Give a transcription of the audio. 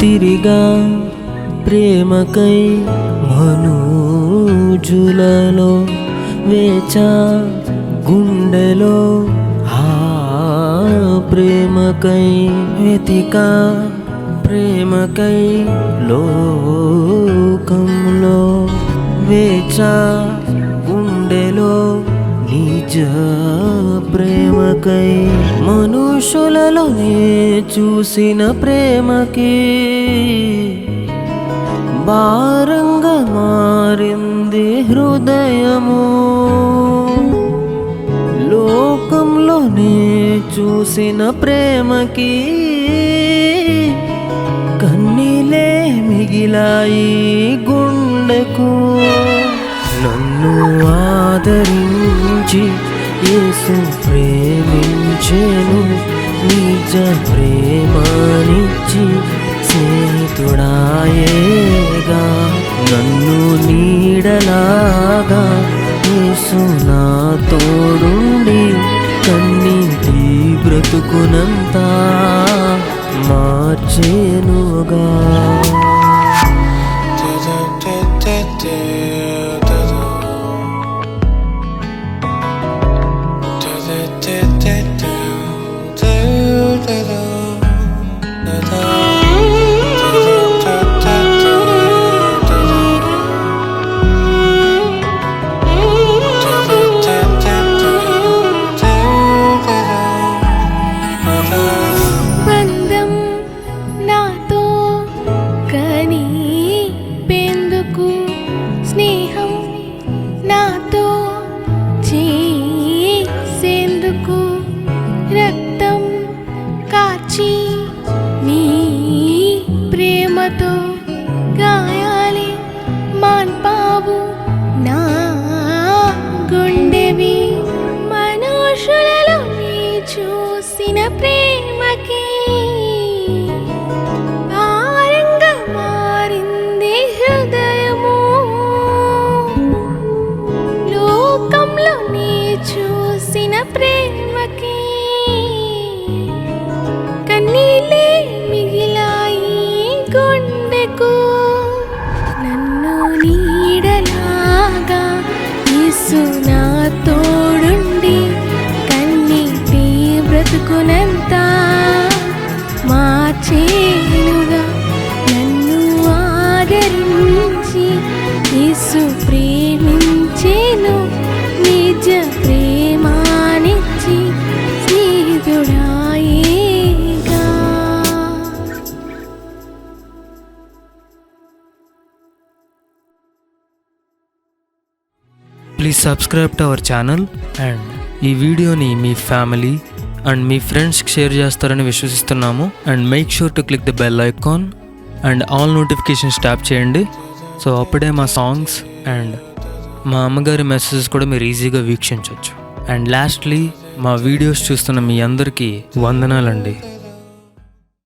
తిరిగా ప్రేమకై మనుజులలో వేచా గుండెలో ఆ ప్రేమకై వెతికా ప్రేమకై లోకంలో వేచా గుండెలో నిజ ప్రేమకై మనుషులలోనే చూసిన ప్రేమకి భారంగా మారింది హృదయము. లోకంలోనే చూసిన ప్రేమకి కన్నీలే మిగిలాయి గుండెకు. నన్ను ఆదరించి యేసు ప్రేమించెను, నిజ ప్రేమనిచ్చి స్నేహితుడాయేగా. నన్ను నీడలాగా యేసు నా తోడుండి కన్నీటి బ్రతుకునంతా మార్చెనుగా. స్నేహం నాతో చేసేందుకు రక్తం కాచి నీ ప్రేమతో గాయాలే మాన్పావు నా గుండెవి. మనుషులలో నీ చూసిన ప్రేమకి భారంగా మారింది హృదయము. లోకంలో నీ చూసిన ప్రేమకి కన్నీలే మిగిలాయి గుండెకు. నన్ను నీడలాగా యేసు నా తోడుండి కన్నీటి బ్రతుకునంతా మార్చెనుగా. నన్ను ఆదరించి యేసు ప్రేమించెను, నిజ ప్రేమానిచ్చి స్నేహితుడాయేగా. Please subscribe to our channel and ఈ వీడియోని మీ ఫ్యామిలీ అండ్ మీ ఫ్రెండ్స్కి షేర్ చేస్తారని విశ్వసిస్తున్నాము. And make sure to click the bell icon and all notifications tap చేయండి. సో అప్పుడే మా సాంగ్స్ అండ్ మా అమ్మగారి మెసేజెస్ కూడా మీరు ఈజీగా వీక్షించవచ్చు. అండ్ లాస్ట్లీ మా వీడియోస్ చూస్తున్న మీ అందరికీ వందనాలండి.